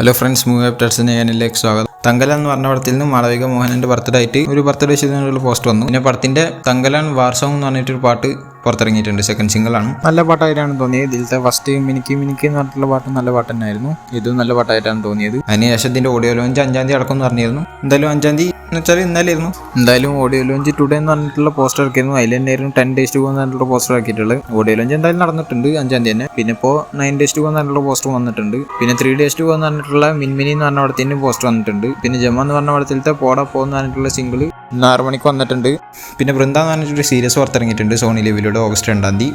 Hello friends, movie അപ്ഡേറ്റ്സിന് ചാനലിലേക്ക് സ്വാഗതം. തങ്കലാൻ എന്ന് പറഞ്ഞ പടത്തിൽ നിന്ന് മാളവിക മോഹനന്റെ ബർത്ത്ഡേ ആയിട്ട് ഒരു ബർത്ത്ഡേ ചെയ്തതിനുള്ള പോസ്റ്റ് വന്നു. പിന്നെ പടത്തിന്റെ തങ്കലാൻ വാർ സോങ് എന്ന് പറഞ്ഞിട്ടൊരു പാട്ട് പുറത്തിറങ്ങിയിട്ടുണ്ട്. സെക്കൻഡ് സിംഗിൾ ആണ്. നല്ല പാട്ടായിട്ടാണ് തോന്നിയത്. ഇതിലത്തെ ഫസ്റ്റ് മിനിക്ക് മിനിക്ക് എന്ന് പറഞ്ഞിട്ടുള്ള പാട്ട് നല്ല പാട്ട് തന്നെയായിരുന്നു. ഇതും നല്ല പാട്ടായിട്ടാണ് തോന്നിയത്. അതിനുശേഷം ഇതിന്റെ ഓഡിയോ ലോഞ്ച് 5-ാം തീയതി അടക്കം എന്ന് പറഞ്ഞിരുന്നു. എന്തായാലും 5-ാം തീയതി എന്ന് വെച്ചാൽ ഇന്നലെയായിരുന്നു. എന്തായാലും ഓഡിയോ ലോഞ്ച് ടുഡേ എന്ന് പറഞ്ഞിട്ടുള്ള പോസ്റ്റർ ഇറക്കിയിരുന്നു. അതിൽ തന്നെയായിരുന്നു 10 days to go എന്ന് പറഞ്ഞിട്ടുള്ള പോസ്റ്റർ ഇറക്കിയിട്ടുള്ളത്. ഓഡിയോ ലോഞ്ച് എന്തായാലും നടന്നിട്ടുണ്ട് 5-ാം തീയതി തന്നെ. പിന്നെ ഇപ്പോൾ 9 days to go എന്ന് പറഞ്ഞിട്ടുള്ള പോസ്റ്റർ വന്നിട്ടുണ്ട്. പിന്നെ 3 days to go എന്ന് പറഞ്ഞിട്ടുള്ള മിൻമിനി എന്ന് പറഞ്ഞ പടത്തിന്റെ പോസ്റ്റർ വന്നിട്ടുണ്ട്. പിന്നെ ജമ എന്ന് പറഞ്ഞ പടത്തിലത്തെ പോടാ പോ എന്ന് പറഞ്ഞിട്ടുള്ള സിംഗിൾ ഇന്ന് 6 മണിക്ക് വന്നിട്ടുണ്ട്. പിന്നെ വൃന്ദ എന്ന് പറഞ്ഞിട്ടൊരു സീരീസ് പുറത്തിറങ്ങിയിട്ടുണ്ട് സോണി ലിവിലൂടെ ഓഗസ്റ്റ് 2-ാം തീയതി.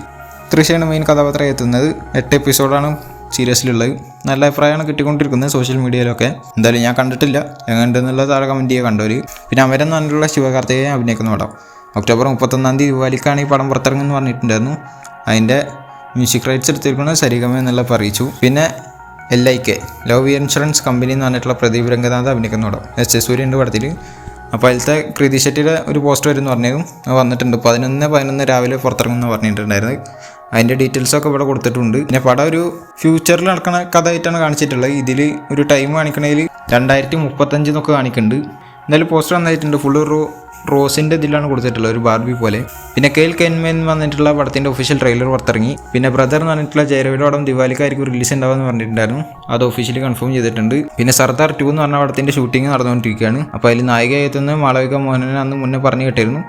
തൃശയാണ് മെയിൻ കഥാപാത്രം എത്തുന്നത്. 8 എപ്പിസോഡാണ് സീരീസിലുള്ളത്. നല്ല അഭിപ്രായമാണ് കിട്ടിക്കൊണ്ടിരിക്കുന്നത് സോഷ്യൽ മീഡിയയിലൊക്കെ. എന്തായാലും ഞാൻ കണ്ടിട്ടില്ല, എങ്ങനെയുണ്ടെന്നുള്ള താഴെ കമൻറ്റ് ചെയ്യുക കണ്ടവർ. പിന്നെ അമരൻ എന്ന് പറഞ്ഞിട്ടുള്ള ശിവകാർത്തികയെ അഭിനയിക്കുന്ന പടം ഒക്ടോബർ 31-ാം തീയതി ദിവാലിക്കാണ് ഈ പടം പുറത്തിറങ്ങുമെന്ന് പറഞ്ഞിട്ടുണ്ടായിരുന്നു. അതിൻ്റെ മ്യൂസിക് റൈറ്റ്സ് എടുത്തിരിക്കുന്നത് സരിഗമ എന്നുള്ള അറിയിച്ചു. പിന്നെ LIK ലവ് ഇൻഷുറൻസ് കമ്പനി എന്ന് പറഞ്ഞിട്ടുള്ള പ്രദീപ് രംഗനാഥ് അഭിനയിക്കുന്ന പടം S.A. സൂര്യൻ്റെ പടത്തിൽ. അപ്പോൾ അതിലത്തെ കൃതി ഷെട്ടിയുടെ ഒരു പോസ്റ്റർ വരുമെന്ന് പറഞ്ഞതും വന്നിട്ടുണ്ട്. 11 രാവിലെ പുറത്തിറങ്ങുമെന്ന് പറഞ്ഞിട്ടുണ്ടായിരുന്നു. അതിൻ്റെ ഡീറ്റെയിൽസൊക്കെ ഇവിടെ കൊടുത്തിട്ടുണ്ട്. പിന്നെ പടം ഒരു ഫ്യൂച്ചറിൽ നടക്കുന്ന കഥയായിട്ടാണ് കാണിച്ചിട്ടുള്ളത്. ഇതിൽ ഒരു ടൈം കാണിക്കണതിൽ 2035 എന്നൊക്കെ കാണിക്കുന്നുണ്ട്. എന്തായാലും പോസ്റ്റർ നന്നായിട്ടുണ്ട്. ഫുള്ള് റോസിൻ്റെ ഇതിലാണ് കൊടുത്തിട്ടുള്ളത്, ഒരു ബാർബി പോലെ. പിന്നെ കെയിൽ കെൻമെൻ വന്നിട്ടുള്ള പടത്തിൻ്റെ ഒഫീഷ്യൽ ട്രെയിലർ പുറത്തിറങ്ങി. പിന്നെ ബ്രദർ എന്ന് പറഞ്ഞിട്ടുള്ള ജയരവിയുടെ പടം ദിവാലിക്കായിരിക്കും റിലീസ് ഉണ്ടാവുമെന്ന് പറഞ്ഞിട്ടുണ്ടായിരുന്നു. അത് ഒഫീഷ്യലി കൺഫേം ചെയ്തിട്ടുണ്ട്. പിന്നെ സർദാർ 2 എന്ന് പറഞ്ഞ പടത്തിൻ്റെ ഷൂട്ടിംഗ് നടന്നുകൊണ്ടിരിക്കുകയാണ്. അപ്പോൾ അതിൽ നായികയായി എത്തുന്നത് മാളവിക മോഹനനെ അന്ന് മുന്നേ പറഞ്ഞു കേട്ടിരുന്നു.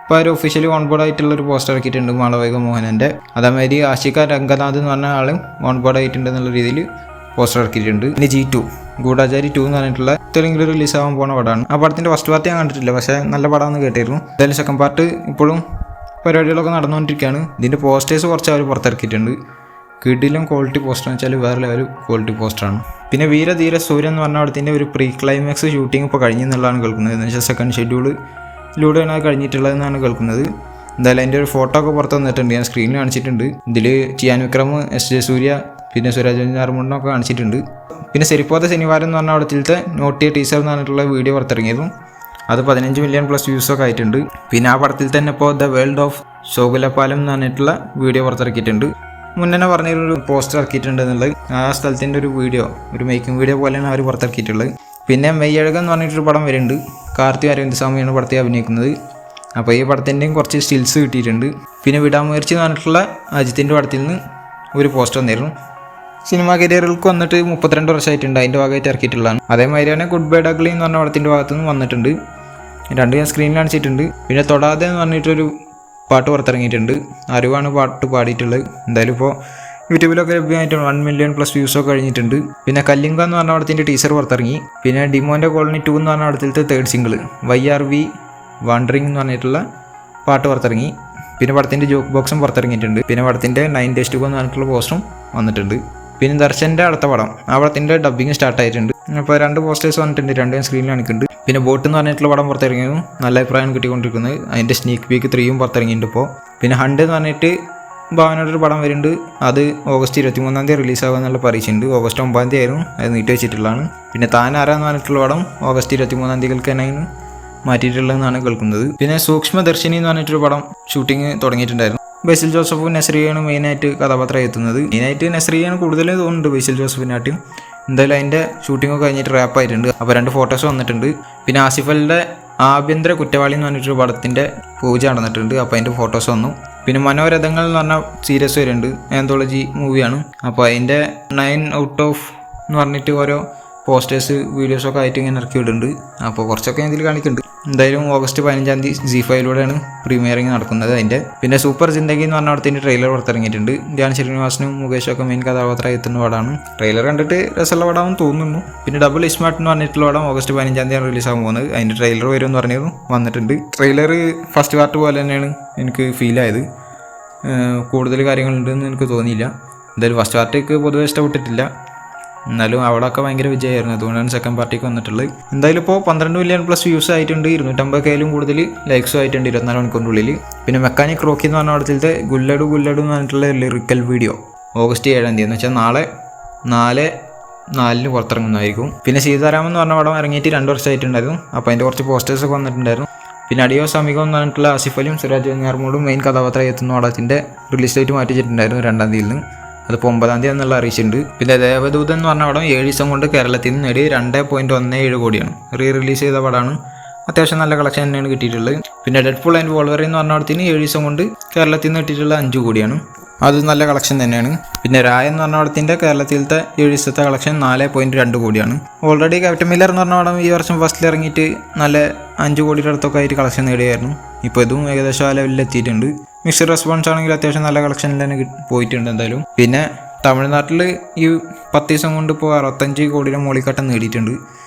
അപ്പോൾ ഒരു ഒഫീഷ്യലി ഓൺബോർഡ് ആയിട്ടുള്ള ഒരു പോസ്റ്റർ ഇറക്കിയിട്ടുണ്ട് മാളവിക മോഹനൻ്റെ. അതേമാതിരി ആഷിക രംഗനാഥ് എന്ന് പറഞ്ഞ ആളും ഓൺബോർഡ് ആയിട്ടുണ്ട് എന്നുള്ള രീതിയിൽ പോസ്റ്റർ ഇറക്കിയിട്ടുണ്ട്. പിന്നെ G2 ഗൂഢാചാരി 2 എന്ന് പറഞ്ഞിട്ടുള്ള തെലുങ്കിൽ റിലീസ് ആവാൻ പോകുന്ന പടമാണ്. ആ പടത്തിൻ്റെ ഫസ്റ്റ് പാർട്ട് ഞാൻ കണ്ടിട്ടില്ല, പക്ഷേ നല്ല പടമാണെന്ന് കേട്ടിരുന്നു. എന്തായാലും സെക്കൻഡ് പാർട്ട് ഇപ്പോഴും പരിപാടികളൊക്കെ നടന്നുകൊണ്ടിരിക്കുകയാണ്. ഇതിൻ്റെ പോസ്റ്റേഴ്സ് കുറച്ച് അവർ പുറത്തിറക്കിയിട്ടുണ്ട്. കിടിലും ക്വാളിറ്റി പോസ്റ്റർ എന്ന് വെച്ചാൽ വേറെ ലെവൽ ക്വാളിറ്റി പോസ്റ്ററാണ്. പിന്നെ വീരധീര സൂര്യൻ എന്ന് പറഞ്ഞ പടത്തിൻ്റെ ഒരു പ്രീ ക്ലൈമാക്സ് ഷൂട്ടിംഗ് ഇപ്പോൾ കഴിഞ്ഞെന്നുള്ളതാണ് കേൾക്കുന്നത്. എന്ന് വെച്ചാൽ സെക്കൻഡ് ഷെഡ്യൂളിലൂടെയാണ് അത് കഴിഞ്ഞിട്ടുള്ളതെന്നാണ് കേൾക്കുന്നത്. എന്തായാലും അതിൻ്റെ ഒരു ഫോട്ടോ ഒക്കെ പുറത്ത് വന്നിട്ടുണ്ട്, ഞാൻ സ്ക്രീനിൽ കാണിച്ചിട്ടുണ്ട്. ഇതിൽ ചിയാൻ വിക്രം, S.J. സൂര്യ, പിന്നെ സുരാജ് ആർമുണ്ടൊക്കെ കാണിച്ചിട്ടുണ്ട്. പിന്നെ സെരിപ്പോത്ത ശനിവാരം എന്ന് പറഞ്ഞ പടത്തിലത്തെ നോട്ടിയ ടീസർ എന്ന് പറഞ്ഞിട്ടുള്ള വീഡിയോ പുറത്തിറങ്ങിയതും അത് 15 million+ വ്യൂസൊക്കെ ആയിട്ടുണ്ട്. പിന്നെ ആ പടത്തിൽ തന്നെ ഇപ്പോൾ ദ വേൾഡ് ഓഫ് ശോകുലപാലം എന്ന് പറഞ്ഞിട്ടുള്ള വീഡിയോ പുറത്തിറക്കിയിട്ടുണ്ട്. മുന്നേ പറഞ്ഞൊരു പോസ്റ്റർ ഇറക്കിയിട്ടുണ്ട് എന്നുള്ളത്. ആ സ്ഥലത്തിൻ്റെ ഒരു വീഡിയോ, ഒരു മേക്കിംഗ് വീഡിയോ പോലെയാണ് അവർ പുറത്തിറക്കിയിട്ടുള്ളത്. പിന്നെ മെയ്യഴകം എന്ന് പറഞ്ഞിട്ടൊരു പടം വരുന്നുണ്ട്. കാർത്തി അരവിന്ദസ്വാമിയാണ് പടത്തിൽ അഭിനയിക്കുന്നത്. അപ്പോൾ ഈ പടത്തിൻ്റെയും കുറച്ച് സ്റ്റിൽസ് കിട്ടിയിട്ടുണ്ട്. പിന്നെ വിടാമുയർച്ചി എന്ന് പറഞ്ഞിട്ടുള്ള അജിത്തിൻ്റെ പടത്തിൽ നിന്ന് ഒരു പോസ്റ്റർ വന്നിരുന്നു. സിനിമാ കരിയറുകൾക്ക് വന്നിട്ട് 32 വർഷമായിട്ടുണ്ട്. അതിൻ്റെ ഭാഗമായിട്ട് ഇറക്കിയിട്ടുള്ളതാണ്. അതേമാതിരിയാണ് ഗുഡ് ബൈ ഡഗ്ലി എന്ന് പറഞ്ഞ പടത്തിൻ്റെ ഭാഗത്തു നിന്ന് വന്നിട്ടുണ്ട്. 2 ഞാൻ സ്ക്രീനിൽ കാണിച്ചിട്ടുണ്ട്. പിന്നെ തൊടാതെ എന്ന് പറഞ്ഞിട്ടൊരു പാട്ട് പുറത്തിറങ്ങിയിട്ടുണ്ട്. അറിവാണ് പാട്ട് പാടിയിട്ടുള്ളത്. എന്തായാലും ഇപ്പോൾ യൂട്യൂബിലൊക്കെ ലഭ്യമായിട്ടുണ്ട്. 1 million+ വ്യൂസൊക്കെ കഴിഞ്ഞിട്ടുണ്ട്. പിന്നെ കല്ലിങ്ക എന്ന് പറഞ്ഞ പടത്തിൻ്റെ ടീസർ പുറത്തിറങ്ങി. പിന്നെ ഡിമോൻ്റെ കോളനി 2 എന്ന് പറഞ്ഞ പടത്തിലത്തെ 3rd സിംഗിൾ YRV വാണ്ടറിങ് എന്ന് പറഞ്ഞിട്ടുള്ള പാട്ട് പുറത്തിറങ്ങി. പിന്നെ പടത്തിൻ്റെ ജോക്ക് ബോക്സും പുറത്തിറങ്ങിയിട്ടുണ്ട്. പിന്നെ പടത്തിൻ്റെ 9 days to go എന്ന് പറഞ്ഞിട്ടുള്ള പോസ്റ്ററും വന്നിട്ടുണ്ട്. പിന്നെ ദർശൻ്റെ അടുത്ത പടം, ആ പടത്തിൻ്റെ ഡബ്ബിങ് സ്റ്റാർട്ടായിട്ടുണ്ട്. അപ്പോൾ 2 പോസ്റ്റേഴ്സ് വന്നിട്ടുണ്ട്, 2 സ്ക്രീനിൽ കാണിക്കുന്നുണ്ട്. പിന്നെ ബോട്ട് എന്ന് പറഞ്ഞിട്ടുള്ള പടം പുറത്തിറങ്ങിയതും നല്ല അഭിപ്രായം കിട്ടിക്കൊണ്ടിരിക്കുന്നത്. അതിൻ്റെ സ്നീക്ക് പീക്ക് 3 പുറത്തിറങ്ങിയിട്ടുണ്ട് ഇപ്പോൾ. പിന്നെ ഹണ്ട് എന്ന് പറഞ്ഞിട്ട് ഭാവനയുടെ ഒരു പടം വരുന്നുണ്ട്. അത് ഓഗസ്റ്റ് 23-ാം തീയതി റിലീസാകുക എന്നുള്ള പരീക്ഷയുണ്ട്. ഓഗസ്റ്റ് 9-ാം തീയതി ആയിരുന്നു അത് നീട്ടി വെച്ചിട്ടുള്ളതാണ്. പിന്നെ താനാരാന്ന് പറഞ്ഞിട്ടുള്ള പടം ഓഗസ്റ്റ് 23-ാം തീയതിക്ക് തന്നെയാണ് മാറ്റിയിട്ടുള്ളതെന്നാണ് കേൾക്കുന്നത്. പിന്നെ സൂക്ഷ്മദർശിനി എന്ന് പറഞ്ഞിട്ടൊരു പടം ഷൂട്ടിങ് തുടങ്ങിയിട്ടുണ്ടായിരുന്നു. ബേസിൽ ജോസഫും നസ്രിയയാണ് മെയിനായിട്ട് കഥാപാത്രം എത്തുന്നത്. മെയിനായിട്ട് നസ്രിയാണ് കൂടുതൽ തോന്നുന്നുണ്ട് ബേസിൽ ജോസഫിനായിട്ടും. എന്തായാലും അതിൻ്റെ ഷൂട്ടിങ്ങൊക്കെ കഴിഞ്ഞിട്ട് റാപ്പായിട്ടുണ്ട്. അപ്പോൾ 2 ഫോട്ടോസ് വന്നിട്ടുണ്ട്. പിന്നെ ആസിഫലിൻ്റെ ആഭ്യന്തര കുറ്റവാളി എന്ന് പറഞ്ഞിട്ടൊരു പടത്തിൻ്റെ പൂജ നടന്നിട്ടുണ്ട്. അപ്പോൾ അതിൻ്റെ ഫോട്ടോസ് വന്നു. പിന്നെ മനോരഥങ്ങൾ എന്ന് പറഞ്ഞ സീരീസ് വരുന്നുണ്ട്, ആന്തോളജി മൂവിയാണ്. അപ്പോൾ അതിൻ്റെ 9 out of എന്ന് പറഞ്ഞിട്ട് ഓരോ പോസ്റ്റേഴ്സ് വീഡിയോസൊക്കെ ആയിട്ട് ഇങ്ങനെ ഇറക്കി വിടുന്നുണ്ട്. അപ്പോൾ കുറച്ചൊക്കെ ഇതിൽ കാണിക്കുന്നുണ്ട്. എന്തായാലും ഓഗസ്റ്റ് 15-ാം തീയതി ZEE5-ലൂടെയാണ് പ്രീമിയറിങ് നടക്കുന്നത് അതിൻ്റെ. പിന്നെ സൂപ്പർ ജിന്ദഗി എന്ന് പറഞ്ഞ പടത്തിൻ്റെ ട്രെയിലർ പുറത്തിറങ്ങിയിട്ടുണ്ട്. ധ്യാൻ ശ്രീനിവാസനും മുകേഷൊക്കെ മെയിൻ കഥാപാത്രമായി എത്തുന്ന പടമാണ്. ട്രെയിലർ കണ്ടിട്ട് രസമുള്ള പടമാണെന്ന് തോന്നുന്നു. പിന്നെ ഡബിൾ ഇസ്മാർട്ട് എന്ന് പറഞ്ഞിട്ടുള്ള പടം ഓഗസ്റ്റ് 15-ാം തീയതി റിലീസാകാൻ പോകുന്നത്. അതിൻ്റെ ട്രെയിലർ വരുമെന്ന് പറഞ്ഞത് വന്നിട്ടുണ്ട്. ട്രെയിലർ ഫസ്റ്റ് പാർട്ട് പോലെ തന്നെയാണ് എനിക്ക് ഫീലായത്. കൂടുതൽ കാര്യങ്ങളുണ്ടെന്ന് എനിക്ക് തോന്നിയില്ല. എന്തായാലും ഫസ്റ്റ് പാർട്ടിക്ക് പൊതുവെ ഇഷ്ടപ്പെട്ടിട്ടില്ല. എന്നാലും അവിടെയൊക്കെ ഭയങ്കര വിജയമായിരുന്നു. അതുകൊണ്ടാണ് സെക്കൻഡ് പാർട്ടിക്ക് വന്നിട്ടുള്ളത്. എന്തായാലും ഇപ്പോൾ 12 million+ വ്യൂസ് ആയിട്ടുണ്ട്. 250K കൂടുതൽ ലൈക്സും ആയിട്ടുണ്ട് 24 മണിക്കൂറിനുള്ളിൽ. പിന്നെ മെക്കാനിക് റോക്കി എന്ന് പറഞ്ഞ പടത്തിലത്തെ ഗുല്ലഡു എന്ന് പറഞ്ഞിട്ടുള്ള ലിറിക്കൽ വീഡിയോ ഓഗസ്റ്റ് 7-ാം തീയതി എന്ന് വെച്ചാൽ നാളെ 4/4 പുറത്തിറങ്ങുന്നതായിരിക്കും. പിന്നെ സീതാരാമൻ എന്ന് പറഞ്ഞ പടം ഇറങ്ങിയിട്ട് 2 വർഷമായിട്ടുണ്ടായിരുന്നു. അപ്പോൾ അതിൻ്റെ കുറച്ച് പോസ്റ്റേഴ്സൊക്കെ വന്നിട്ടുണ്ടായിരുന്നു. പിന്നെ അഡിയോസ് അമിഗോ എന്ന് പറഞ്ഞിട്ടുള്ള ആസിഫ് അലിയും സുരാജ് വെഞ്ഞാറമൂടും മെയിൻ കഥാപാത്രമായി എത്തുന്ന പടത്തിൻ്റെ റിലീസ് ഡേറ്റ് മാറ്റി വെച്ചിട്ടുണ്ടായിരുന്നു 2-ാം തീയതിയിൽ നിന്ന്. അതിപ്പോൾ 9-ാം തീയതി എന്നുള്ള അറിയിച്ചിട്ടുണ്ട്. പിന്നെ ദേവദൂതൻ എന്ന് പറഞ്ഞ പടം 7 ദിവസം കൊണ്ട് കേരളത്തിൽ നിന്ന് നേടി 2.17 കോടിയാണ്. റിലീസ് ചെയ്ത പടമാണ്. അത്യാവശ്യം നല്ല കളക്ഷൻ തന്നെയാണ് കിട്ടിയിട്ടുള്ളത്. പിന്നെ ഡെഡ്പൂൾ ആൻഡ് വോൾവറിൻ എന്ന് പറഞ്ഞ പടത്തിന് 7 ദിവസം കൊണ്ട് കേരളത്തിൽ നിന്ന് കിട്ടിയിട്ടുള്ള 5 കോടിയാണ്. അത് നല്ല കളക്ഷൻ തന്നെയാണ്. പിന്നെ രായ എന്ന് പറഞ്ഞ പടത്തിൻ്റെ കേരളത്തിലത്തെ 7 ദിവസത്തെ കളക്ഷൻ 4.2 കോടിയാണ്. ഓൾറെഡി ക്യാപ്റ്റൻ മില്ലർ എന്ന് പറഞ്ഞ പടം ഈ വർഷം ഫസ്റ്റിൽ ഇറങ്ങിയിട്ട് നല്ല 5 കോടിയുടെ അടുത്തൊക്കെ ആയിട്ട് കളക്ഷൻ നേടിയായിരുന്നു. ഇപ്പോൾ ഇതും ഏകദേശം ആ ലെവലിൽ എത്തിയിട്ടുണ്ട്. മിക്സഡ് റെസ്പോൺസ് ആണെങ്കിൽ അത്യാവശ്യം നല്ല കളക്ഷനിൽ തന്നെ പോയിട്ടുണ്ട് എന്തായാലും. പിന്നെ തമിഴ്നാട്ടിൽ ഈ 10 ദിവസം കൊണ്ട് ഇപ്പോൾ 65 കോടിയുടെ മോളിക്കട്ടം നേടിയിട്ടുണ്ട്.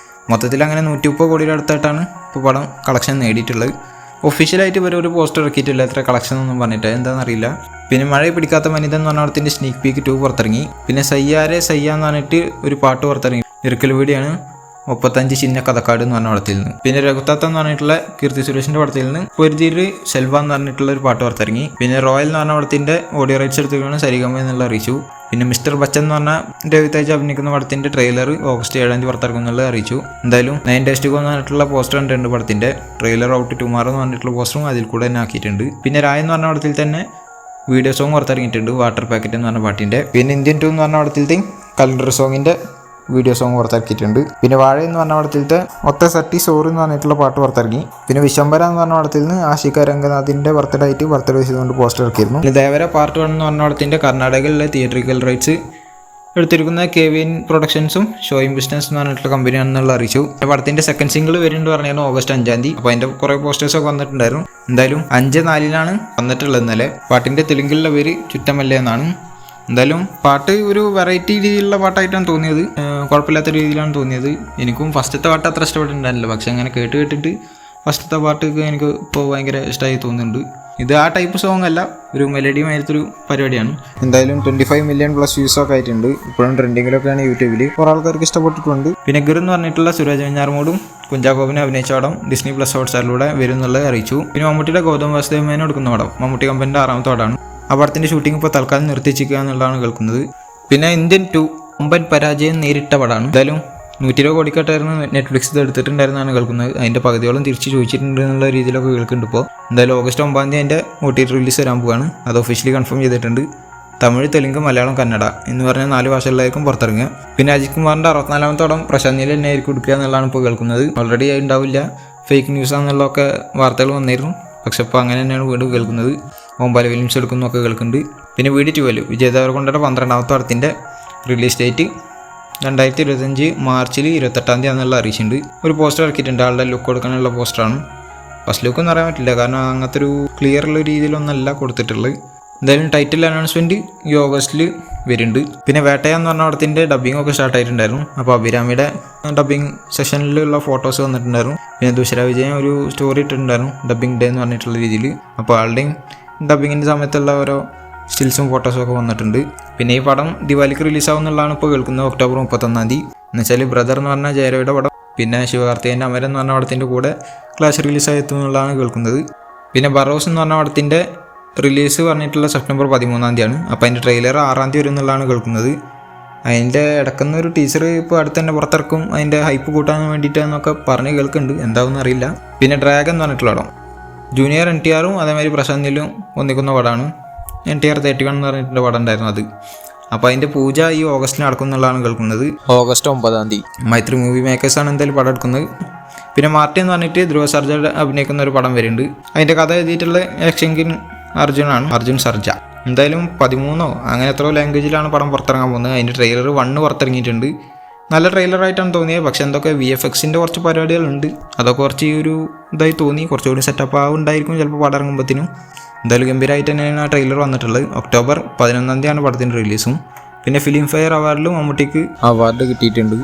മൊത്തത്തിൽ അങ്ങനെ 130 കോടിയുടെ അടുത്തായിട്ടാണ് ഇപ്പോൾ പടം കളക്ഷൻ നേടിയിട്ടുള്ളത്. ഒഫീഷ്യലായിട്ട് ഇവർ ഒരു പോസ്റ്റർ ഇറക്കിയിട്ടില്ല എത്ര കളക്ഷൻ ഒന്നും പറഞ്ഞിട്ട്, എന്താണെന്നറിയില്ല. പിന്നെ മഴ പിടിക്കാത്ത മനിത എന്ന് പറഞ്ഞ പടത്തിൻ്റെ സ്നീക്ക് പീക്ക് 2 പുറത്തിറങ്ങി. പിന്നെ സയ്യാരെ സയ്യ എന്ന് പറഞ്ഞിട്ട് ഒരു പാട്ട് പുറത്തിറങ്ങി. ഇറുക്കൽ വീടിയാണ് 35 ചിന്ന കഥക്കാട് എന്ന് പറഞ്ഞ പടത്തിൽ നിന്ന്. പിന്നെ രഘുത്താത്ത എന്ന് പറഞ്ഞിട്ടുള്ള കീർത്തി സുരേഷിന്റെ പടത്തിൽ നിന്ന് പൊരുതിയിൽ സെൽവ എന്ന് പറഞ്ഞിട്ടുള്ള ഒരു പാട്ട് പുറത്തിറങ്ങി. പിന്നെ റോയൽ എന്ന് പറഞ്ഞ പടത്തിന്റെ ഓഡിയോ റൈറ്റ്സ് എടുത്തിട്ടാണ് സരിഗമ എന്നുള്ള അറിയിച്ചു. പിന്നെ മിസ്റ്റർ ബച്ചൻ എന്ന് പറഞ്ഞ രവി തേജ അഭിനയിക്കുന്ന പടത്തിന്റെ ട്രെയിലർ ഓഗസ്റ്റ് 7-ാം തീയതി പുറത്തിറക്കും എന്നുള്ളത് അറിയിച്ചു. എന്തായാലും 9 Days to Go എന്ന് പറഞ്ഞിട്ടുള്ള പോസ്റ്റർ കണ്ടിട്ടുണ്ട് പടത്തിന്റെ. ട്രെയിലർ ഔട്ട് ടുമാറോ എന്ന് പറഞ്ഞിട്ടുള്ള പോസ്റ്ററും അതിൽ കൂടെ തന്നെ ആക്കിയിട്ടുണ്ട്. പിന്നെ രായ എന്ന് പറഞ്ഞ പടത്തിൽ തന്നെ വീഡിയോ സോങ് പുറത്തിറങ്ങിയിട്ടുണ്ട്, വാട്ടർ പാക്കറ്റ് എന്ന് പറഞ്ഞ പാട്ടിന്റെ. പിന്നെ ഇന്ത്യൻ 2 എന്ന് പറഞ്ഞ പടത്തിലത്തെ കലണ്ടർ സോങ്ങിന്റെ വീഡിയോ സോങ് പുറത്തിറക്കിയിട്ടുണ്ട്. പിന്നെ വാഴ എന്ന് പറഞ്ഞ പടത്തിലത്തെ ഒത്ത സട്ടി സോറി എന്ന് പറഞ്ഞിട്ടുള്ള പാട്ട് പുറത്തിറങ്ങി. പിന്നെ വിശംബര എന്ന് പറഞ്ഞ പടത്തിൽ നിന്ന് ആഷിക രംഗനാഥിന്റെ ബർത്ത്ഡേ ആയിട്ട് ബർത്ത്ഡേ ചെയ്തുകൊണ്ട് പോസ്റ്റർ ഇറക്കിയിരുന്നു. പിന്നെ ദേവര പാർട്ട് 1 എന്ന് പറഞ്ഞ പടത്തിന്റെ കർണാടകയിലെ തിയേറ്ററിക്കൽ റൈറ്റ്സ് എടുത്തിരിക്കുന്ന കെവിൻ പ്രൊഡക്ഷൻസും ഷോയിങ് ബിസിനസ് എന്ന് പറഞ്ഞിട്ടുള്ള കമ്പനിയാണെന്നുള്ള അറിയിച്ചു. പടത്തിന്റെ സെക്കൻഡ് സിംഗിൾ വരുന്നുണ്ട് പറഞ്ഞായിരുന്നു ഓഗസ്റ്റ് 5-ാം തീയതി. അപ്പോൾ അതിന്റെ കുറേ പോസ്റ്റേഴ്സൊക്കെ വന്നിട്ടുണ്ടായിരുന്നു. എന്തായാലും 5/4 വന്നിട്ടുള്ളത് ഇന്നലെ. പാട്ടിന്റെ തെലുങ്കിലുള്ള പേര് ചുറ്റമല്ല എന്നാണ്. എന്തായാലും പാട്ട് ഒരു വെറൈറ്റി രീതിയിലുള്ള പാട്ടായിട്ടാണ് തോന്നിയത്, കുഴപ്പമില്ലാത്ത രീതിയിലാണ് തോന്നിയത്. എനിക്കും ഫസ്റ്റത്തെ പാട്ട് അത്ര ഇഷ്ടപ്പെട്ടിട്ടുണ്ടായിരുന്നില്ല, പക്ഷെ അങ്ങനെ കേട്ടിട്ട് ഫസ്റ്റത്തെ പാട്ടൊക്കെ എനിക്ക് ഇപ്പോൾ ഭയങ്കര ഇഷ്ടമായി തോന്നുന്നുണ്ട്. ഇത് ആ ടൈപ്പ് സോങ് അല്ല, ഒരു മെലഡി മാതിരത്തൊരു പരിപാടിയാണ്. എന്തായാലും 25 മില്യൺ പ്ലസ് വ്യൂസൊക്കെ ആയിട്ടുണ്ട്. ഇപ്പോഴും ട്രെൻഡിങ്ങിലൊക്കെയാണ് യൂട്യൂബിൽ. കുറേ ആൾക്കാർക്ക് ഇഷ്ടപ്പെട്ടിട്ടുണ്ട്. പിന്നെ ഗിർ എന്ന് പറഞ്ഞിട്ടുള്ള സുരാജ് വെഞ്ഞാറമൂടും കുഞ്ചാക്കോബിനെ അഭിനയിച്ച പടം Disney+ ഹോട്ട്സ്റ്റാറിലൂടെ വരും എന്നുള്ളത് അറിയിച്ചു. പിന്നെ മമ്മൂട്ടിയുടെ ഗൗതം വാസുദേവ് മേനോൻ എടുക്കുന്ന പടം മമ്മൂട്ടി കമ്പനിയുടെ 6ാമത്തെ പടമാണ്. ആ പടത്തിൻ്റെ ഷൂട്ടിംഗ് ഇപ്പോൾ തൽക്കാലം നിർത്തിച്ചിരിക്കുക എന്നുള്ളതാണ് കേൾക്കുന്നത്. പിന്നെ ഇന്ത്യൻ 2 ഒമ്പൻ പരാജയം നേരിട്ട പടമാണ്. എന്തായാലും 120 കോടിക്കട്ടായിരുന്നു നെറ്റ്ഫ്ലിക്സ് ഇത് എടുത്തിട്ടുണ്ടായിരുന്നാണ് കേൾക്കുന്നത്. അതിൻ്റെ പകുതിയോളം തിരിച്ച് ചോദിച്ചിട്ടുണ്ട് എന്നുള്ള രീതിയിലൊക്കെ കേൾക്കുന്നുണ്ട്. ഇപ്പോൾ എന്തായാലും ഓഗസ്റ്റ് 9-ാം തീയതി അതിൻ്റെ OTT റിലീസ് വരാൻ പോവുകയാണ്. അത് ഒഫീഷ്യലി കൺഫേം ചെയ്തിട്ടുണ്ട്. തമിഴ്, തെലുങ്ക്, മലയാളം, കന്നഡ എന്ന് പറഞ്ഞ 4 ഭാഷകളിലായിരിക്കും പുറത്തിറങ്ങുക. പിന്നെ അജിത് കുമാറിൻ്റെ 64-ാമത്തെ പടം പ്രശാന്ത് നീൽ തന്നെ ആയിരിക്കും എടുക്കുക എന്നുള്ളതാണ് ഇപ്പോൾ കേൾക്കുന്നത്. ഓൾറെഡി ഉണ്ടാവില്ല, ഫേക്ക് ന്യൂസ് ആണെന്നുള്ളതൊക്കെ വാർത്തകൾ വന്നിരുന്നു. പക്ഷെ ഇപ്പോൾ അങ്ങനെ തന്നെയാണ് വീണ്ടും കേൾക്കുന്നത്. ഓംബാല ഫിലിംസ് എടുക്കുന്നതൊക്കെ കേൾക്കുന്നുണ്ട്. പിന്നെ വീഡിയോ 12 വിജയ് ദേവരകൊണ്ടയുടെ 12ാമത്തെ പടത്തിൻ്റെ റിലീസ് ഡേറ്റ് 2025 മാർച്ചിൽ 28-ാം തീയതി എന്നുള്ള അറിയിച്ചിട്ടുണ്ട്. ഒരു പോസ്റ്റർ ഇറക്കിയിട്ടുണ്ട്, ആളുടെ ലുക്ക് കൊടുക്കാനുള്ള പോസ്റ്ററാണ്. ഫസ്റ്റ് ലുക്ക് ഒന്നും അറിയാൻ പറ്റില്ല, കാരണം അങ്ങനത്തെ ഒരു ക്ലിയർ ഉള്ള രീതിയിലൊന്നല്ല കൊടുത്തിട്ടുള്ളത്. എന്തായാലും ടൈറ്റിൽ അനൗൺസ്മെൻറ്റ് ഈ ഓഗസ്റ്റിൽ വരുന്നുണ്ട്. പിന്നെ വേട്ടയ എന്ന് പറഞ്ഞ പടത്തിൻ്റെ ഡബ്ബിംഗ് ഒക്കെ സ്റ്റാർട്ട് ആയിട്ടുണ്ടായിരുന്നു. അപ്പോൾ അഭിരാമിയുടെ ഡബ്ബിംഗ് സെഷനിലുള്ള ഫോട്ടോസ് വന്നിട്ടുണ്ടായിരുന്നു. പിന്നെ ദുഷര വിജയൻ ഒരു സ്റ്റോറി ഇട്ടിട്ടുണ്ടായിരുന്നു, ഡബ്ബിംഗ് ഡേ എന്ന് പറഞ്ഞിട്ടുള്ള രീതിയിൽ. അപ്പോൾ ആളുടെയും ഡബ്ബിങ്ങിൻ്റെ സമയത്തുള്ള ഓരോ സ്റ്റിൽസും ഫോട്ടോസും ഒക്കെ വന്നിട്ടുണ്ട്. പിന്നെ ഈ പടം ദിവാലിക്ക് റിലീസാവുന്നുള്ളതാണ് ഇപ്പോൾ കേൾക്കുന്നത്, ഒക്ടോബർ 31-ാം തീയതി. എന്നുവെച്ചാൽ ബ്രദർ എന്ന് പറഞ്ഞ ജയരയുടെ പടം പിന്നെ ശിവകാർത്തികേയൻ്റെ അമരൻ എന്ന് പറഞ്ഞ പടത്തിൻ്റെ കൂടെ ക്ലാഷ് റിലീസായി എത്തുന്നുള്ളതാണ് കേൾക്കുന്നത്. പിന്നെ ബറോസ് എന്ന് പറഞ്ഞ പടത്തിൻ്റെ റിലീസ് പറഞ്ഞിട്ടുള്ള സെപ്റ്റംബർ 13-ാം തീയതിയാണ്. അപ്പോൾ അതിൻ്റെ ട്രെയിലർ 6-ാം തീയതി വരും എന്നുള്ളതാണ് കേൾക്കുന്നത്. അതിൻ്റെ ഇടക്കുന്ന ഒരു ടീച്ചർ ഇപ്പോൾ അടുത്ത് തന്നെ പുറത്തിറക്കും, അതിൻ്റെ ഹൈപ്പ് കൂട്ടാൻ വേണ്ടിയിട്ടാണെന്നൊക്കെ പറഞ്ഞ് കേൾക്കുന്നുണ്ട്, എന്താവുമെന്ന് അറിയില്ല. പിന്നെ ഡ്രാഗൺ എന്ന് പറഞ്ഞിട്ടുള്ള പടം ജൂനിയർ NTRും അതേമാതിരി പ്രശാന്ത് നീലും ഒന്നിക്കുന്ന പടമാണ്. NTR 31 എന്ന് പറഞ്ഞിട്ടുള്ള പടം ഉണ്ടായിരുന്നു അത്. അപ്പോൾ അതിൻ്റെ പൂജ ഈ ഓഗസ്റ്റിൽ നടക്കും എന്നുള്ളതാണ് കേൾക്കുന്നത്, ഓഗസ്റ്റ് 9-ാം തീയതി. മൈത്രി മൂവി മേക്കേഴ്സാണ് എന്തായാലും പടം എടുക്കുന്നത്. പിന്നെ മാർട്ടി എന്ന് പറഞ്ഞിട്ട് ധ്രുവ സർജ അഭിനയിക്കുന്ന ഒരു പടം വരുന്നുണ്ട്. അതിൻ്റെ കഥ എഴുതിയിട്ടുള്ള യക്ഷങ്കിൻ അർജുൻ സർജ. എന്തായാലും 13 അങ്ങനെ എത്രയോ ലാംഗ്വേജിലാണ് പടം പുറത്തിറങ്ങാൻ പോകുന്നത്. അതിൻ്റെ ട്രെയിലർ 1 പുറത്തിറങ്ങിയിട്ടുണ്ട്. നല്ല ട്രെയിലറായിട്ടാണ് തോന്നിയത്. പക്ഷെ എന്തൊക്കെ VFXൻ്റെ കുറച്ച് പരിപാടികളുണ്ട്, അതൊക്കെ കുറച്ച് ഈ ഒരു ഇതായി തോന്നി. കുറച്ചുകൂടി സെറ്റപ്പ് ഉണ്ടായിരിക്കും ചിലപ്പോൾ പടം ഇറങ്ങുമ്പോഴത്തേനും. എന്തായാലും ഗംഭീരമായിട്ട് തന്നെയാണ് ആ ട്രെയിലർ വന്നിട്ടുള്ളത്. ഒക്ടോബർ 11-ാം തീയതിയാണ് പടത്തിൻ്റെ റിലീസും. പിന്നെ ഫിലിം ഫെയർ അവാർഡിലും മമ്മൂട്ടിക്ക് അവാർഡ് കിട്ടിയിട്ടുണ്ട്.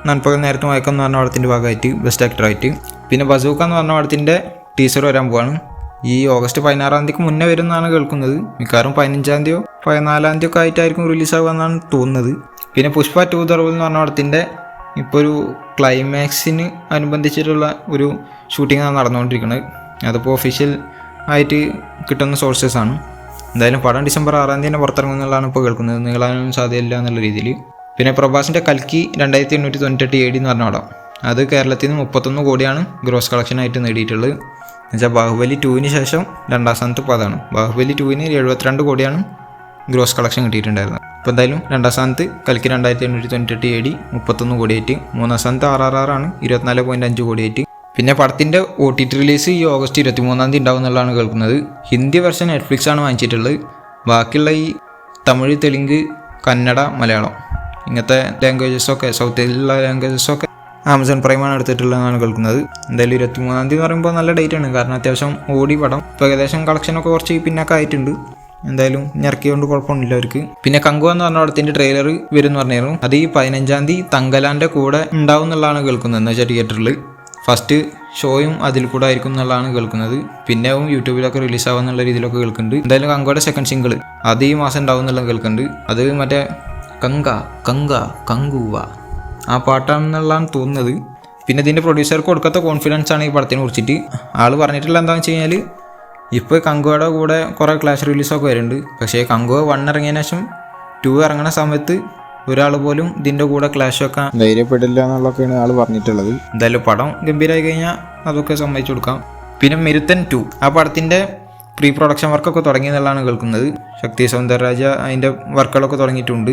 നൻപകൽ നേരത്തെ മയക്കം എന്ന് പറഞ്ഞ പടത്തിൻ്റെ ഭാഗമായിട്ട് ബെസ്റ്റ് ആക്ടറായിട്ട്. പിന്നെ ബസൂക്ക എന്ന് പറഞ്ഞ പടത്തിൻ്റെ ടീസർ വരാൻ പോവാണ്. ഈ ഓഗസ്റ്റ് 16-ാം തീയതിക്ക് മുന്നേ വരുമെന്നാണ് കേൾക്കുന്നത്. മിക്കവാറും 15-ാം തീയതിയോ 14-ാം തീയതി ഒക്കെ ആയിട്ടായിരിക്കും റിലീസാകുമെന്നാണ് തോന്നുന്നത്. പിന്നെ പുഷ്പ 2 ദ റൂൾ എന്ന് പറഞ്ഞ പടത്തിൻ്റെ ഇപ്പോൾ ഒരു ക്ലൈമാക്സിന് അനുബന്ധിച്ചിട്ടുള്ള ഒരു ഷൂട്ടിങ്ങാണ് നടന്നുകൊണ്ടിരിക്കുന്നത്. അതിപ്പോൾ ഒഫീഷ്യൽ ആയിട്ട് കിട്ടുന്ന സോഴ്സസാണ്. എന്തായാലും പടം ഡിസംബർ 6-ാം തീയതി പുറത്തിറങ്ങുന്നതാണ് ഇപ്പോൾ കേൾക്കുന്നത്, നീളാനൊന്നും സാധ്യതയില്ല എന്നുള്ള രീതിയിൽ. പിന്നെ പ്രഭാസിൻ്റെ കൽക്കി 2898 AD എന്ന് പറഞ്ഞ പടം, അത് കേരളത്തിൽ നിന്ന് 31 കോടിയാണ് ഗ്രോസ് കളക്ഷനായിട്ട് നേടിയിട്ടുള്ളത്. എന്നുവെച്ചാൽ ബാഹുബലി 2-ന് ശേഷം 2ാം സ്ഥാനത്ത് പദമാണ്. ബാഹുബലി 2-ന് 72 കോടിയാണ് ഗ്രോസ് കളക്ഷൻ കിട്ടിയിട്ടുണ്ടായിരുന്നു. അപ്പോൾ എന്തായാലും രണ്ടാം സ്ഥാനത്ത് കൽക്കി 2898 AD 31 കോടിയായിട്ട്, മൂന്നാം സ്ഥാനത്ത് RRR ആണ് 24.5 കോടിയായിട്ട്. പിന്നെ പടത്തിൻ്റെ OTT റിലീസ് ഈ ഓഗസ്റ്റ് 23 ഉണ്ടാവും എന്നുള്ളതാണ് കേൾക്കുന്നത്. ഹിന്ദി വെർഷൻ നെറ്റ്ഫ്ലിക്സ് ആണ് വാങ്ങിച്ചിട്ടുള്ളത്. ബാക്കിയുള്ള ഈ തമിഴ്, തെലുങ്ക്, കന്നഡ, മലയാളം ഇങ്ങനത്തെ ലാംഗ്വേജസൊക്കെ, സൗത്തിലുള്ള ലാംഗ്വേജസൊക്കെ ആമസോൺ പ്രൈമാണ് എടുത്തിട്ടുള്ളതെന്നാണ് കേൾക്കുന്നത്. എന്തായാലും 23 എന്ന് പറയുമ്പോൾ നല്ല ഡേറ്റ് ആണ്, കാരണം അത്യാവശ്യം ഓടി പടം. ഇപ്പോൾ ഏകദേശം കളക്ഷനൊക്കെ കുറച്ച് പിന്നൊക്കെ ആയിട്ടുണ്ട്. എന്തായാലും ഇറക്കിയതുകൊണ്ട് കുഴപ്പമൊന്നുമില്ല അവർക്ക്. പിന്നെ കങ്കുവ എന്ന് പറഞ്ഞ പടത്തിൻ്റെ ട്രെയിലർ വരും എന്ന് പറഞ്ഞായിരുന്നു. അത് ഈ 15 തങ്കലാൻ്റെ കൂടെ ഉണ്ടാവും എന്നുള്ളതാണ് കേൾക്കുന്നത്. എന്ന് വെച്ചാൽ തിയേറ്ററിൽ ഫസ്റ്റ് ഷോയും അതിൽ കൂടെ ആയിരിക്കും എന്നുള്ളതാണ് കേൾക്കുന്നത്. പിന്നെ യൂട്യൂബിലൊക്കെ റിലീസാവും എന്നുള്ള രീതിയിലൊക്കെ കേൾക്കുന്നുണ്ട്. എന്തായാലും കങ്കുവയുടെ സെക്കൻഡ് സിംഗിൾ അത് ഈ മാസം ഉണ്ടാവും എന്നുള്ള കേൾക്കുന്നുണ്ട്. അത് മറ്റേ കങ്കുവ ആ പാട്ടാണെന്നുള്ളതാണ് തോന്നുന്നത്. പിന്നെ ഇതിൻ്റെ പ്രൊഡ്യൂസർക്ക് കൊടുക്കാത്ത കോൺഫിഡൻസ് ആണ് ഈ പടത്തിനെ കുറിച്ചിട്ട്. ആൾ പറഞ്ഞിട്ടുള്ള എന്താണെന്ന് വെച്ച് കഴിഞ്ഞാൽ ഇപ്പോൾ കങ്കുവയുടെ കൂടെ കുറേ ക്ലാഷ് റിലീസൊക്കെ വരുന്നുണ്ട്. പക്ഷേ കങ്കുവ 1 ഇറങ്ങിയതിന് ശേഷം 2 ഇറങ്ങുന്ന സമയത്ത് ഒരാൾ പോലും ഇതിൻ്റെ കൂടെ ക്ലാഷ് വെക്കാൻ ധൈര്യപ്പെടില്ല എന്നുള്ളതൊക്കെയാണ് ആൾ പറഞ്ഞിട്ടുള്ളത്. എന്തായാലും പടം ഗംഭീരമായി കഴിഞ്ഞാൽ അതൊക്കെ സമ്മതിച്ചു കൊടുക്കാം. പിന്നെ മിരുത്തൻ 2 ആ പടത്തിൻ്റെ പ്രീ പ്രൊഡക്ഷൻ വർക്കൊക്കെ തുടങ്ങി എന്നുള്ളതാണ് കേൾക്കുന്നത്. ശക്തി സൗന്ദരരാജ അതിൻ്റെ വർക്കുകളൊക്കെ തുടങ്ങിയിട്ടുണ്ട്.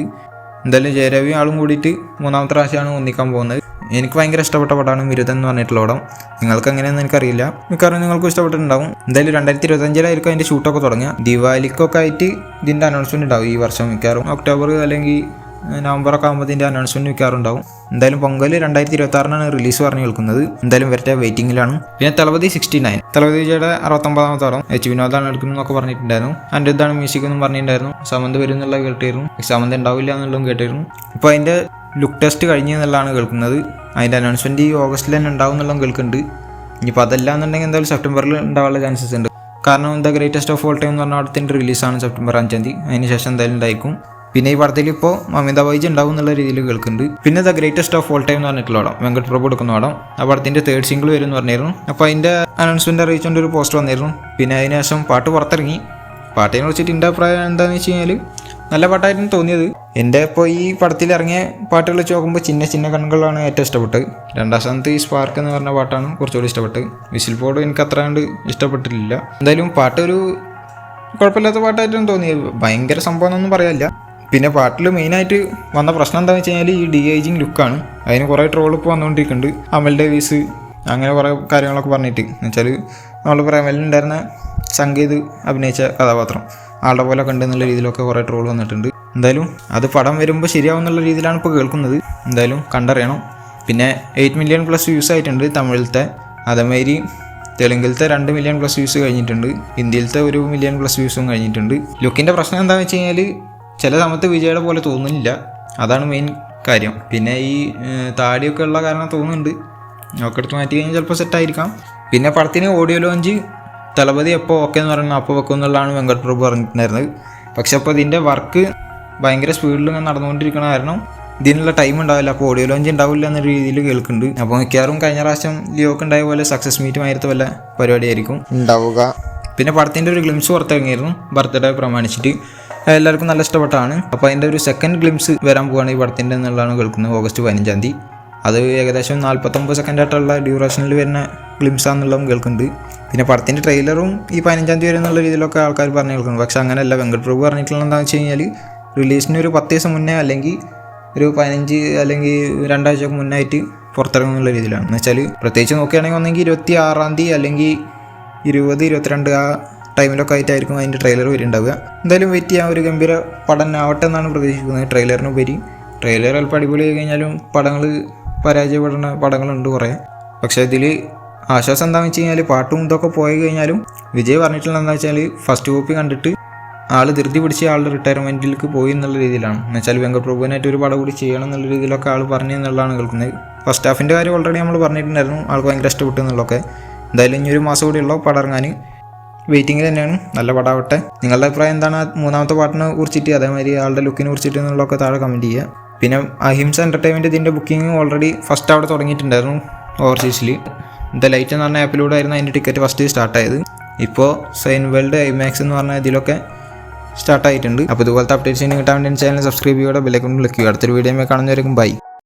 എന്തായാലും ജയരവിയും ആളും കൂടിയിട്ട് 3ാമത്തെ പ്രാവശ്യമാണ് ഒന്നിക്കാൻ പോകുന്നത്. എനിക്ക് ഭയങ്കര ഇഷ്ടപ്പെട്ട പടമാണ് മിരുതൻ എന്ന് പറഞ്ഞിട്ടുള്ള പടം. നിങ്ങൾക്ക് എങ്ങനെയാണെന്ന് എനിക്കറിയില്ല, മിക്കവാറും നിങ്ങൾക്കും ഇഷ്ടപ്പെട്ടിട്ടുണ്ടാവും. എന്തായാലും 2025 അതിൻ്റെ ഷൂട്ടൊക്കെ തുടങ്ങുക. ദിവാലിക്കൊക്കെ ആയിട്ട് ഇതിൻ്റെ അനൗൺസ്മെൻറ്റ് ഉണ്ടാവും ഈ വർഷം. മിക്കവാറും ഒക്ടോബർ അല്ലെങ്കിൽ നവംബറൊക്കെ ആകുമ്പോൾ ഇതിൻ്റെ അനൗൺസ്മെൻറ്റ് മിക്കവാറുണ്ടാവും. എന്തായാലും പൊങ്കൽ 2026 റിലീസ് പറഞ്ഞ് കേൾക്കുന്നത്. എന്തായാലും വരട്ടെ, വെയിറ്റിങ്ങിലാണ്. പിന്നെ തളപതി 69 തളപതി വിജയുടെ 69ാമത്തെ പടം H വിനോദാണ് എടുക്കുന്നതെന്നൊക്കെ പറഞ്ഞിട്ടുണ്ടായിരുന്നു. അനിരുദ്ധാണ് മ്യൂസിക് എന്നും പറഞ്ഞിട്ടുണ്ടായിരുന്നു. സമന്ത് വരും എന്നുള്ള കേട്ടിരുന്നു. സമന്ത് ഉണ്ടാവില്ല എന്നുള്ളതും കേട്ടിരുന്നു. ഇപ്പോൾ അതിൻ്റെ ലുക്ക് ടെസ്റ്റ് കഴിഞ്ഞ് എന്നുള്ളതാണ് കേൾക്കുന്നത്. അതിൻ്റെ അനൗൺസ്മെൻറ്റ് ഈ ഓഗസ്റ്റിൽ തന്നെ ഉണ്ടാവും എന്നുള്ളതും കേൾക്കുന്നുണ്ട്. ഇനിയിപ്പോൾ അതല്ല എന്നുണ്ടെങ്കിൽ എന്തായാലും സെപ്റ്റംബറിൽ ഉണ്ടാവാനുള്ള ചാൻസസ് ഉണ്ട്. കാരണം the greatest of all time എന്ന് പറഞ്ഞ പടത്തിൻ്റെ റിലീസാണ് സെപ്റ്റംബർ 5 അതിന് ശേഷം എന്തായാലും ഉണ്ടായിരിക്കും. പിന്നെ ഈ പടത്തിൽ ഇപ്പോൾ അമിതാഭ് ബച്ചൻ ഉണ്ടാവും എന്നുള്ള രീതിയിൽ കേൾക്കുന്നുണ്ട്. പിന്നെ the greatest of all time എന്ന് പറഞ്ഞിട്ടുള്ള പടം വെങ്കട് പ്രഭു എടുക്കുന്ന പടം. ആ പടത്തിൻ്റെ 3rd സിംഗിൾ വരും എന്ന് പറഞ്ഞിരുന്നു. അപ്പോൾ അതിൻ്റെ അനൗൺസ്മെൻറ്റ് അറിയിച്ചുകൊണ്ട് ഒരു പോസ്റ്റർ വന്നിരുന്നു. പിന്നെ അതിന് ശേഷം പാട്ട് പുറത്തിറങ്ങി. പാട്ടിനെ കുറിച്ചിട്ട് എൻ്റെ അഭിപ്രായം എന്താണെന്ന് വെച്ച് കഴിഞ്ഞാൽ നല്ല പാട്ടായിരുന്നു തോന്നിയത്. എൻ്റെ ഇപ്പോൾ ഈ പടത്തിൽ ഇറങ്ങിയ പാട്ടുകൾ വെച്ച് നോക്കുമ്പോൾ ചിന്ന കണ്ണുകളാണ് ഏറ്റവും ഇഷ്ടപ്പെട്ടത്. 2ാം സ്ഥാനത്ത് ഈ സ്പാർക്ക് എന്ന് പറഞ്ഞ പാട്ടാണ് കുറച്ചുകൂടി ഇഷ്ടപ്പെട്ടത്. വിസിൽ പോഡ് എനിക്ക് അത്ര കണ്ട് ഇഷ്ടപ്പെട്ടിട്ടില്ല. എന്തായാലും പാട്ട് ഒരു കുഴപ്പമില്ലാത്ത പാട്ടായിട്ടും തോന്നിയത്. ഭയങ്കര സംഭവം എന്നൊന്നും പറയാനില്ല. പിന്നെ പാട്ടിൽ മെയിനായിട്ട് വന്ന പ്രശ്നം എന്താണെന്ന് വെച്ച് കഴിഞ്ഞാൽ ഈ DIGing ലുക്കാണ്. അതിന് കുറേ ട്രോൾ ഇപ്പോൾ വന്നുകൊണ്ടിരിക്കുന്നുണ്ട്. അമൽ ഡേവീസ് അങ്ങനെ കുറേ കാര്യങ്ങളൊക്കെ പറഞ്ഞിട്ട്, എന്നുവെച്ചാൽ നമ്മൾ പ്രേമലിനുണ്ടായിരുന്ന സംഗീത് അഭിനയിച്ച കഥാപാത്രം ആളുടെ പോലെ കണ്ടെന്നുള്ള രീതിയിലൊക്കെ കുറേ ട്രോൾ വന്നിട്ടുണ്ട്. എന്തായാലും അത് പടം വരുമ്പോൾ ശരിയാവും എന്നുള്ള രീതിയിലാണ് ഇപ്പോൾ കേൾക്കുന്നത്. എന്തായാലും കണ്ടറിയണം. പിന്നെ 8 മില്യൺ പ്ലസ് വ്യൂസ് ആയിട്ടുണ്ട് തമിഴിലത്തെ. അതേമാതിരി തെലുങ്കിലത്തെ 2 മില്യൺ പ്ലസ് വ്യൂസ് കഴിഞ്ഞിട്ടുണ്ട്. ഹിന്ദിയിലത്തെ 1 മില്യൺ പ്ലസ് വ്യൂസും കഴിഞ്ഞിട്ടുണ്ട്. ലുക്കിൻ്റെ പ്രശ്നം എന്താണെന്ന് വെച്ച് കഴിഞ്ഞാൽ ചില സമയത്ത് വിജയുടെ പോലെ തോന്നുന്നില്ല. അതാണ് മെയിൻ കാര്യം. പിന്നെ ഈ താടിയൊക്കെ ഉള്ള കാരണം തോന്നുന്നുണ്ട്. ഒക്കെ എടുത്ത് മാറ്റി കഴിഞ്ഞാൽ ചിലപ്പോൾ സെറ്റായിരിക്കാം. പിന്നെ പടത്തിന് ഓഡിയോ ലോഞ്ച് തളപതി എപ്പോൾ ഓക്കെ എന്ന് പറയുന്നത് അപ്പോൾ വെക്കും എന്നുള്ളതാണ് വെങ്കട് പ്രഭു പറഞ്ഞിട്ടുണ്ടായിരുന്നത്. പക്ഷെ അപ്പോൾ ഇതിൻ്റെ വർക്ക് ഭയങ്കര സ്പീഡിൽ നടന്നുകൊണ്ടിരിക്കണ കാരണം ഇതിനുള്ള ടൈം ഉണ്ടാവില്ല. അപ്പോൾ ഓഡിയോ ലോഞ്ച് ഉണ്ടാവില്ല എന്ന രീതിയിൽ കേൾക്കുന്നുണ്ട്. അപ്പോൾ മിക്കവാറും കഴിഞ്ഞ പ്രാവശ്യം ലിയോക്ക് ഉണ്ടായ പോലെ സക്സസ് മീറ്റ് മാതിരത്തെ വല്ല പരിപാടിയായിരിക്കും ഉണ്ടാവുക. പിന്നെ പടത്തിൻ്റെ ഒരു ഗ്ലിംസ് പുറത്തിറങ്ങിയിരുന്നു ബർത്ത്ഡേ പ്രമാണിച്ചിട്ട്. എല്ലാവർക്കും നല്ല ഇഷ്ടപ്പെട്ടാണ്. അപ്പോൾ അതിൻ്റെ ഒരു സെക്കൻഡ് ഗ്ലിംസ് വരാൻ പോവുകയാണ് ഈ പടത്തിൻ്റെ എന്നുള്ളതാണ് കേൾക്കുന്നത് ഓഗസ്റ്റ് 15. അത് ഏകദേശം 49 സെക്കൻഡായിട്ടുള്ള ഡ്യൂറേഷനിൽ വരുന്ന ഗ്ലിംസാണെന്നുള്ളതും കേൾക്കുന്നുണ്ട്. പിന്നെ പടത്തിൻ്റെ ട്രെയിലറും ഈ 15 വരെ എന്നുള്ള രീതിയിലൊക്കെ ആൾക്കാർ പറഞ്ഞു കേൾക്കുന്നു. പക്ഷെ അങ്ങനെയല്ല. വെങ്കട് പ്രഭു പറഞ്ഞിട്ടുള്ള എന്താണെന്ന് വെച്ച് കഴിഞ്ഞാൽ റിലീസിന് ഒരു 10 ദിവസം മുന്നേ അല്ലെങ്കിൽ ഒരു 15 അല്ലെങ്കിൽ 2 ആഴ്ചക്ക് മുന്നായിട്ട് പുറത്തിറങ്ങുന്നുള്ള രീതിയിലാണ്. എന്ന് വെച്ചാൽ പ്രത്യേകിച്ച് നോക്കുകയാണെങ്കിൽ ഒന്നെങ്കിൽ 26 അല്ലെങ്കിൽ 20, 22 ആ ടൈമിലൊക്കെ ആയിട്ടായിരിക്കും അതിൻ്റെ ട്രെയിലർ വരുന്നുണ്ടാവുക. എന്തായാലും വെയിറ്റ് ചെയ്യാൻ. ഒരു ഗംഭീര പടം ആവട്ടെ എന്നാണ് പ്രതീക്ഷിക്കുന്നത്. ട്രെയിലറിനുപരി ട്രെയിലർ അല്പം അടിപൊളി ആയി കഴിഞ്ഞാലും പടങ്ങൾ പരാജയപ്പെടുന്ന പടങ്ങളുണ്ട് കുറേ. പക്ഷേ ഇതിൽ ആശ്വാസം എന്താണെന്ന് വെച്ച് കഴിഞ്ഞാൽ പാട്ടും ഇതൊക്കെ പോയി കഴിഞ്ഞാലും വിജയ് പറഞ്ഞിട്ടുള്ളത് എന്താണെന്ന് വെച്ചാൽ ഫസ്റ്റ് കോപ്പി കണ്ടിട്ട് ആൾ ധൃതി പിടിച്ച് ആളുടെ റിട്ടയർമെൻറ്റിലേക്ക് പോയി എന്നുള്ള രീതിയിലാണ്. എന്ന് വെച്ചാൽ വെങ്കട് പ്രഭുവിനായിട്ട് ഒരു പടം കൂടി ചെയ്യണം എന്നുള്ള രീതിയിലൊക്കെ ആൾ പറഞ്ഞു എന്നുള്ളതാണ് കേൾക്കുന്നത്. ഫസ്റ്റ് ഹാഫിൻ്റെ കാര്യം ഓൾറെഡി നമ്മൾ പറഞ്ഞിട്ടുണ്ടായിരുന്നു. ആൾക്ക് ഭയങ്കര ഇഷ്ടപ്പെട്ടു എന്നുള്ളതൊക്കെ. എന്തായാലും ഇനി ഒരു മാസം കൂടി ഉള്ള പടം ഇറങ്ങാൻ വെയിറ്റിങ്ങിൽ തന്നെയാണ്. നല്ല പടമാവട്ടെ. നിങ്ങളുടെ അഭിപ്രായം എന്താണ് 3ാമത്തെ പാട്ടിനെ കുറിച്ചിട്ട്, അതേമാതിരി ആളുടെ ലുക്കിനെ കുറിച്ചിട്ട് എന്നുള്ളതൊക്കെ താഴെ കമൻറ്റ് ചെയ്യുക. പിന്നെ അഹിംസ എൻ്റർടൈൻമെൻറ്റ് ഇതിൻ്റെ ബുക്കിംഗ് ഓൾറെഡി ഫസ്റ്റ് അവിടെ തുടങ്ങിയിട്ടുണ്ടായിരുന്നു ഓവർസീസിൽ. ദ ലൈറ്റ് എന്ന് പറഞ്ഞ ആപ്പിലൂടെ ആയിരുന്നു അതിൻ്റെ ടിക്കറ്റ് ഫസ്റ്റ് സ്റ്റാർട്ടായത്. ഇപ്പോൾ സൈൻ വേൾഡ് IMAX എന്ന് പറഞ്ഞ ഇതിലൊക്കെ സ്റ്റാർട്ടായിട്ടുണ്ട്. അപ്പോൾ ഇതുപോലത്തെ അപ്ഡേറ്റ്സിന് കിട്ടാൻ വേണ്ടി ചാനൽ സബ്സ്ക്രൈബ് ചെയ്യുക, ബെല്ലൈക്കൺ ക്ലിക്ക് ചെയ്യുക. അടുത്തൊരു വീഡിയോ കാണുന്നവരേക്കും ബൈ.